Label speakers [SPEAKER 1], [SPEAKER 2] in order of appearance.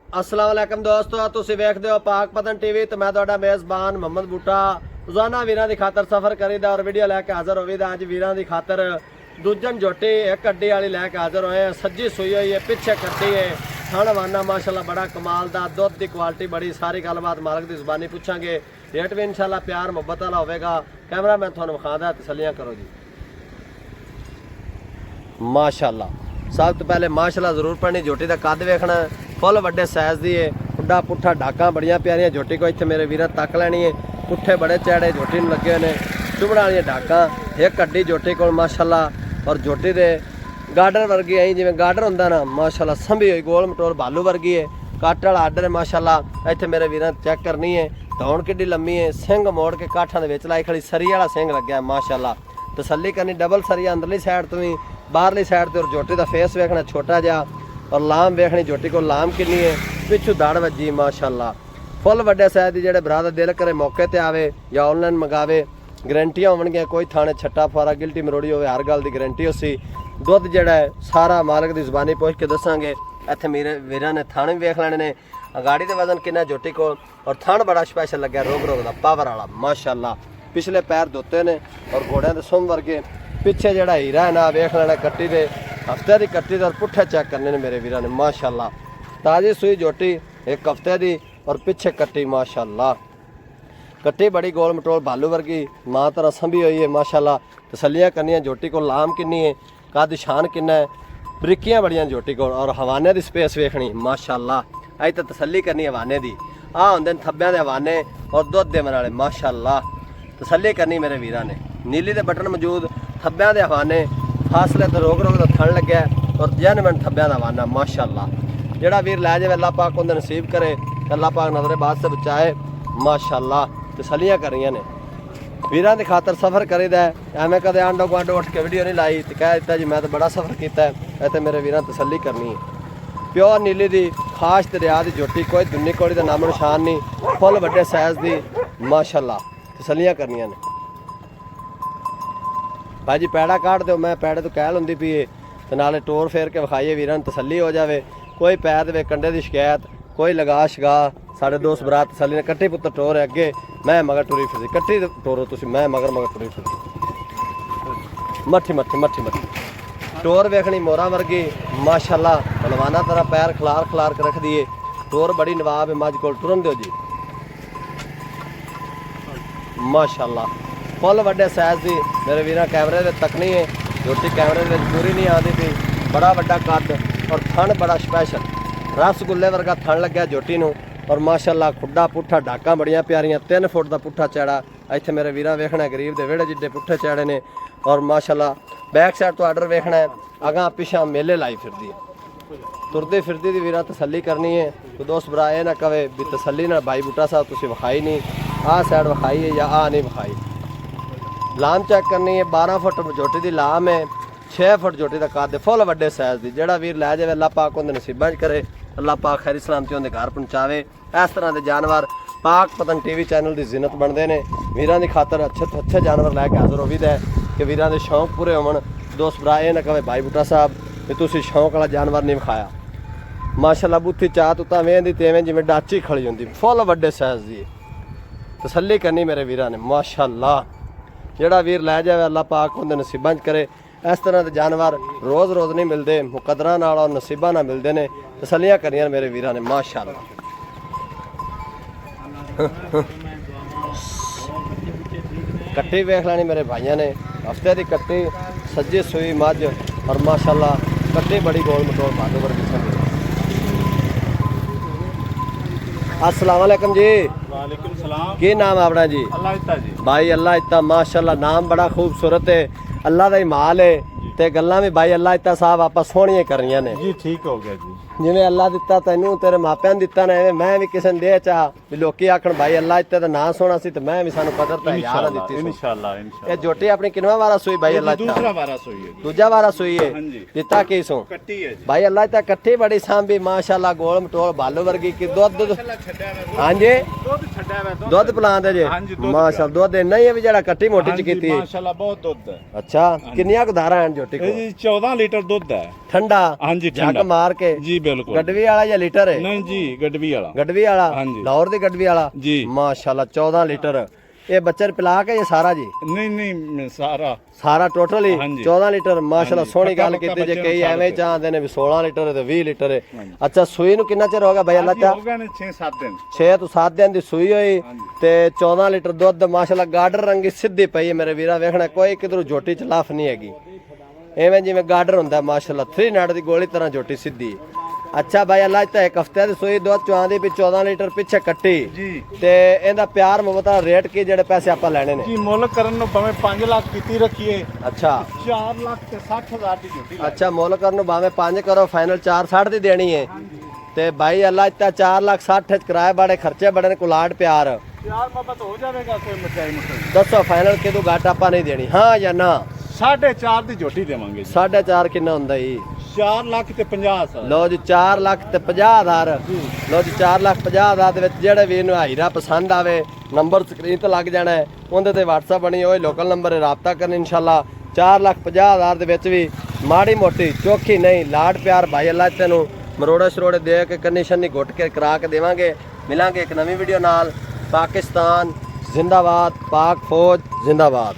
[SPEAKER 1] अस्सलाम वालेकुम दोस्तों, तुसीं वेखदे हो पाक पतन टीवी तो मैं तुहाडा मेज़बान मोहम्मद बूटा रोजाना वीरां दी खातर सफ़र करीदा और वीडियो लैके हाज़र होवीदा। अज वीरां दी खातर दूजन झोटी एक अड्डी वाली लैके हाज़र होए। सज्जी सूई हुई है, पिछे कट्टी है, थण वाना माशाल्लाह बड़ा कमाल दा, दुध की क्वालिटी बड़ी। सारी गलबात मालक की जुबानी पूछांगे, रेट भी इंशाल्लाह प्यार मुहब्बत वाला होवेगा। कैमरा मैन तुहानूं विखादा, तसल्लियां करो जी। माशाल्लाह सब तो पहले माशाल्लाह जरूर पढ़नी। झोटी का कद वेखना फुल वड्डे साइज़ दी है, उड्डा पुट्ठा डाका बड़ियां प्यारियां। झोटी को इत्थे मेरे वीरां तक लैनी है, पुट्ठे बड़े चैड़े झोटी नूं लगे ने, चुभण वालियां डाका, एक अड्डी झोटी कोल माशाल्लाह। और झोटी दे गार्डर वर्गी आई जिवें गार्डर हुंदा ना माशाल्लाह, संभी हुई गोल मटोल भालू वर्गी है। कट वाला आर्डर है माशाल्लाह। इत्थे मेरे वीरां चेक करनी है, धौण किड्डी लम्मी है, सिंग मोड़ के काठां दे विच लाई खड़ी, सरी वाला सिंग लग्या माशाल्लाह। तसल्ली करनी, डबल सरिया अंदरली साइड तो भी बाहरली साइड तो। और झोटी का फेस वेखना छोटा जहा, और लाम वेखनी झोटी को लाम किन्नी है, पिछू दाड़ वजी माशाल्लाह। फुल वड्डे साइज की जेडे भरा दा दिल करे मौके ते आवे या ऑनलाइन मंगावे, गारंटियां होवणगियां। कोई थाने छट्टा फारा गिल्टी मरोड़ी होवे, हर गल की गारंटी होसी। दुध जेड़ा है सारा मालक की जुबानी पुछ के दसांगे। इत्थे मेरे वीरां ने थाने भी वेख लैणे ने, गाड़ी दे वजन किन्ना झोटी को, और थान बड़ा स्पैशल लग्या, रोग रोग दा पावर वाला माशाल्लाह। पिछले पैर धोते ने और घोड़ियां दे सुम वर्गे। पिछे जेड़ा हीरा है ना वेख लेना, कट्टी दे हफ्ते की कट्टी दे, और पुट्ठे चेक करने ने मेरे वीरां ने माशाल्लाह। ताजी सुई झोटी एक हफ्ते की, और पिछे कट्टी माशाल्लाह। कट्टी बड़ी गोल मटोल भालू वर्गी, माँ तरह संभी हुई है माशाल्लाह। तसल्लियां करनियां, झोटी को लाम किन्नी है, कद शान किन्ना है, बरीकियां बड़ियां झोटी को। और हवाने की स्पेस वेखनी माशाल्लाह। अज तो तसल्ली करनी हवाने की, आ होंदे थब्बियां दे हवाने और दुध देवन वाले माशाल्लाह। तसल्ली करनी मेरे वीरां ने, नीली दे बटन मौजूद, थब्बियां दे हवाने, फासले तो रोक रोक दा थण लग्या, और जैनमन थब्बियां दा हवाना माशाल्लाह। जेड़ा वीर लै जावे अल्लाह पाक उन्हें नसीब करे, अल्लाह पाक नजरे बाद से बचाए माशाल्लाह। तसल्लियां करियां ने, वीरां दी खातर सफ़र करीदा है। एवें कदे आंडो गुआंढो उठ के वीडियो नहीं लाई तो कह दिता जी मैं तो बड़ा सफ़र किया है। इत्थे मेरे वीरां तसल्ली करनी है। प्योर नीली दी खास दरिया की झोटी, कोई दुन्नी कोड़ी का नामो निशान नहीं, फुल वड्डे साइज़ की माशाल्लाह। तसल्लियां करनियां ने। भाई जी पैड़ा काट दो, मैं पैड़े तो कहल होंदी पई तो नाले टोर फेर के विखाइए, वीरां तसल्ली हो जाए। कोई पैर दे कंडे की शिकायत, कोई लगा शगा, साढ़े दोस्त बरात तसल्ली ने। कट्टी पुत्तर टोर है अगे, मैं मगर टुरी फिरदी, कट्टी टोरो तुसीं, मैं मगर मगर टुरी फिरदी। मट्ठी मट्ठी मट्ठी मट्ठी टोर वेखनी मोरा वर्गी माशाल्लाह। पलवाना तरह पैर खलार खलार के रख दिए। टोर बड़ी नवाब है, मज को टुरन दो जी माशाल्लाह। फुल वड्डे साइज की मेरे वीरां कैमरे दे तकनी है, झोटी कैमरे दे पूरी नहीं आती थी। बड़ा वड्डा कद और थण बड़ा स्पैशल, रसगुल्ले वर्गा थण लग्या झोटी नूं। और माशाल्लाह खुड्डा पुट्ठा डाका बड़ियां प्यारियां, 3 फुट का पुट्ठा चैड़ा। इत्थे मेरे वीरां वेखना गरीब दे वेड़े जिड्डे पुट्ठे चैड़े ने। और माशाल्लाह बैक साइड तो आर्डर वेखना है, अगां पिछां मेले लाई फिरदी है, तुरदी फिरदी दी वीरां तसल्ली करनी है। तो दोस्त भरा ये ना कहे भी तसल्ली ना भाई बूटा साहब तुसीं विखाई नहीं, आ साइड विखाई है या आ नहीं विखाई। लाम चेक करनी है, 12 फुट झोटी की लाम है, 6 फुट झोटी का कद, फुल वड्डे साइज़ की। जेड़ा वीर लै जाए अल्लाह पाक उन्हें नसीबां च करे, अल्लाह पाक खैरी सलामती उन्हें घर पहुँचावे। इस तरह के जानवर पाक पतन टीवी चैनल की जिन्नत बनते हैं। वीरां की खातर अच्छे तो अच्छे जानवर लैके हाज़र हो भी है कि वीरां के शौक पूरे होवन। दोस्त भरा ये ना कहे भाई बूटा साहब भी तुसीं शौक वाला जानवर नहीं विखाया। माशाल्लाह बुत्थी चात उतां वेंदी तेवें जिवें डाची खड़ी होंदी, फुल वड्डे साइज़ की। तसल्ली करनी मेरे वीरां ने माशाल्लाह। जेड़ा वीर लै जाए अल्लाह पाक उन्हें नसीबां च करे। इस तरह के जानवर रोज़ रोज़ नहीं मिलते, मुकदरां नाल और नसीबां नाल मिलते हैं। तसल्लियां करियां मेरे वीरां ने माशाल्लाह। कट्टी वेख लैनी मेरे भाइयों ने, हफ्ते की कट्टी, सज्जी सूई मझ, और माशाल्लाह कट्टी बड़ी गोल मटोल भालू वर्गी संगी। अस्सलाम वालेकुम जी।
[SPEAKER 2] वालेकुम सलाम।
[SPEAKER 1] की नाम अपना जी?
[SPEAKER 2] अल्लाह इत्ता जी।
[SPEAKER 1] भाई अल्लाह इत्ता माशाल्लाह, नाम बड़ा खूबसूरत है, अल्लाह का ही माल है। ते गल्लां भी भाई अल्लाह इत्ता साहब आप सोहणियां करनियां ने
[SPEAKER 2] जी। ठीक हो गया जी।
[SPEAKER 1] जिवें अल्लाह दिता तैनूं तेरे मापिਆਂ ने दिता ना, एवें मैं भी किसी ने दे चाह भी लोकी आखण भाई अल्लाह इत्ते दा नाम सोहना सी, ते मैं भी सानू कदर ते याद ना दित्ती।
[SPEAKER 2] इंशाअल्लाह
[SPEAKER 1] ये
[SPEAKER 2] इंशाअल्लाह।
[SPEAKER 1] झोटी अपनी किनवा वारा सूई भाई अल्लाह इत्ता?
[SPEAKER 2] दूसरा वारा सोई है।
[SPEAKER 1] दूजा वारा सूई है।
[SPEAKER 2] हाँ जी।
[SPEAKER 1] दिता की सो
[SPEAKER 2] कट्टी है जी।
[SPEAKER 1] भाई अल्लाह इत्ता कट्ठी बड़ी सांभी माशाल्लाह, गोल मटोल भालू वर्गी की। दुध हाँ जी,
[SPEAKER 2] दुध छड्या वे
[SPEAKER 1] दुध पिलांदे जे माशाल्लाह। दुध इन्ना ही है भी जेड़ा कट्टी मोटी च कीती है
[SPEAKER 2] माशाअल्लाह, बहुत दुध है।
[SPEAKER 1] अच्छा किन्नियां कुधारा हैं ਝੋਟੀ
[SPEAKER 2] ਇਹ
[SPEAKER 1] ਕੋ
[SPEAKER 2] ਜੀ 14 ਲੀਟਰ ਦੁੱਧ ਹੈ।
[SPEAKER 1] ਠੰਡਾ
[SPEAKER 2] ਹਾਂਜੀ
[SPEAKER 1] ਝੱਗ
[SPEAKER 2] ਠੰਡਾ
[SPEAKER 1] ਮਾਰ ਕੇ
[SPEAKER 2] ਜੀ ਬਿਲਕੁਲ।
[SPEAKER 1] ਗੱਡਵੀ ਵਾਲਾ ਜਾਂ ਲੀਟਰ ਹੈ?
[SPEAKER 2] ਨਹੀਂ ਜੀ ਗੱਡਵੀ ਵਾਲਾ।
[SPEAKER 1] ਗੱਡਵੀ ਵਾਲਾ
[SPEAKER 2] ਹਾਂਜੀ।
[SPEAKER 1] ਲਾਹੌਰ ਦੀ ਗੱਡਵੀ ਵਾਲਾ
[SPEAKER 2] ਜੀ।
[SPEAKER 1] ਮਾਸ਼ਾਅੱਲਾ 14 ਲੀਟਰ। ਇਹ ਬੱਚਰ ਪਿਲਾ ਕੇ ਇਹ ਸਾਰਾ ਜੀ
[SPEAKER 2] ਨਹੀਂ ਨਹੀਂ
[SPEAKER 1] ਸਾਰਾ ਟੋਟਲ ਹੀ
[SPEAKER 2] ਹਾਂਜੀ।
[SPEAKER 1] 14 ਲੀਟਰ ਮਾਸ਼ਾਅੱਲਾ
[SPEAKER 2] ਹਾਂਜੀ।
[SPEAKER 1] ਸੋਹਣੀ ਗੱਲ
[SPEAKER 2] ਪੱਕਾ
[SPEAKER 1] ਕੀਤੀ ਜੇ
[SPEAKER 2] ਬੱਚੇ
[SPEAKER 1] ਕਈ
[SPEAKER 2] ਨੂੰ
[SPEAKER 1] ਐਵੇਂ
[SPEAKER 2] ਸਾਰਾ
[SPEAKER 1] ਚਾਹੁੰਦੇ ਨੇ ਵੀ 16 ਲੀਟਰ ਹੈ ਤੇ 20 ਲੀਟਰ ਹੈ।
[SPEAKER 2] ਹਾਂਜੀ।
[SPEAKER 1] ਅੱਛਾ ਸੂਈ ਨੂੰ ਕਿੰਨਾ ਚਿਰ ਹੋ ਗਿਆ ਬਈ ਅੱਲਾ ਚਾ?
[SPEAKER 2] ਹੋ ਗਏ ਨੇ 6-7 ਦਿਨ।
[SPEAKER 1] 6 ਤੋਂ 7 ਦਿਨ ਦੀ ਸੂਈ ਹੋਈ
[SPEAKER 2] ਹਾਂਜੀ।
[SPEAKER 1] ਤੇ 14 ਲੀਟਰ ਦੁੱਧ ਮਾਸ਼ਾਅੱਲਾ ਗਾਡਰ ਰੰਗੀ ਸਿੱਧੀ ਪਈ ਹੈ ਮੇਰੇ ਵੀਰਾ। ਵੇਖਣਾ ਕੋਈ ਕਿਧਰੋਂ ਝੋਟੀ ਚ ਲਾਫ ਨਹੀਂ ਹੈਗੀ, ਐਵੇਂ ਜਿਵੇਂ ਗਾਡਰ ਹੁੰਦਾ ਮਾਸ਼ਾਅੱਲਾ 3 ਨਟ ਦੀ ਗੋਲੀ ਤਰ੍ਹਾਂ ਝੋਟੀ ਸਿੱਧੀ। ਅੱਛਾ ਭਾਈ ਅੱਲਾ ਤਾਂ ਇੱਕ ਹਫਤੇ ਦੀ ਸੂਈ ਦੁੱਧ ਚੁਆਂਦੀ ਵੀ 14 ਲੀਟਰ ਪਿੱਛੇ ਕੱਟੀ
[SPEAKER 2] ਜੀ
[SPEAKER 1] ਤੇ ਇਹਦਾ ਪਿਆਰ ਮੁਹੱਬਤ ਦਾ ਰੇਟ ਕੀ ਜਿਹੜੇ ਪੈਸੇ ਆਪਾਂ ਲੈਣੇ ਨੇ?
[SPEAKER 2] ਜੀ ਮੁੱਲ ਕਰਨ ਨੂੰ ਭਾਵੇਂ 5 ਲੱਖ ਕੀਤੀ ਰੱਖੀਏ,
[SPEAKER 1] ਅੱਛਾ
[SPEAKER 2] 4 ਲੱਖ ਤੇ 60,000 ਦੀ ਝੋਟੀ ਲੈ।
[SPEAKER 1] ਅੱਛਾ ਮੁੱਲ ਕਰਨ ਨੂੰ ਭਾਵੇਂ 5 ਕਰੋ, ਫਾਈਨਲ 4.60 ਦੀ ਦੇਣੀ ਹੈ ਤੇ ਭਾਈ ਅੱਲਾ ਤਾਂ 4 ਲੱਖ 60 ਚ ਕਿਰਾਏ ਬਾੜੇ ਖਰਚੇ ਬੜੇ ਨੇ, ਕੁਲਾੜ ਪਿਆਰ
[SPEAKER 2] ਪਿਆਰ ਮੁਹੱਬਤ ਹੋ ਜਾਵੇਗਾ। ਕੋਈ ਮਠਿਆਈ ਮੁਠਾਈ
[SPEAKER 1] ਦੱਸੋ ਫਾਈਨਲ ਕਿਦੋਂ ਘਾਟ ਆਪਾਂ ਨਹੀਂ ਦੇਣੀ, ਹਾਂ ਜਾਂ ਨਾ?
[SPEAKER 2] 4.5 ਦੀ ਝੋਟੀ ਦੇਵਾਂਗੇ ਜੀ।
[SPEAKER 1] 4.5 ਕਿੰਨਾ ਹੁੰਦਾ ਜੀ?
[SPEAKER 2] 4 ਲੱਖ ਤੇ 50,000।
[SPEAKER 1] ਲਓ ਜੀ 4 ਲੱਖ ਤੇ 50,000। ਲਓ ਜੀ 4 ਲੱਖ 50,000 ਦੇ ਵਿੱਚ ਜਿਹੜੇ ਵੀ ਨੂੰ ਹਾਈਰਾ ਪਸੰਦ ਆਵੇ ਨੰਬਰ ਸਕਰੀਨ ਤੇ ਲੱਗ ਜਾਣਾ ਹੈ, ਉਹਦੇ ਤੇ WhatsApp ਬਣੀ ਹੋਈ ਲੋਕਲ ਨੰਬਰ ਹੈ, ਰਾਬਤਾ ਕਰਨ ਇਨਸ਼ਾਅੱਲਾ। 4 ਲੱਖ 50,000 ਦੇ ਵਿੱਚ ਵੀ ਮਾੜੀ ਮੋਟੀ ਚੋਖੀ ਨਹੀਂ ਲਾਡ ਪਿਆਰ ਭਾਈ ਅੱਲਾ ਤੈਨੂੰ ਮਰੋੜੇ ਸ਼ਰੋੜੇ ਦੇ ਕੇ ਕੰਡੀਸ਼ਨ ਨਹੀਂ ਘੁੱਟ ਕੇ ਕਰਾ ਕੇ ਦੇਵਾਂਗੇ। ਮਿਲਾਂਗੇ ਇੱਕ ਨਵੀਂ ਵੀਡੀਓ ਨਾਲ। ਪਾਕਿਸਤਾਨ ਜ਼ਿੰਦਾਬਾਦ, ਪਾਕ ਫੌਜ ਜ਼ਿੰਦਾਬਾਦ।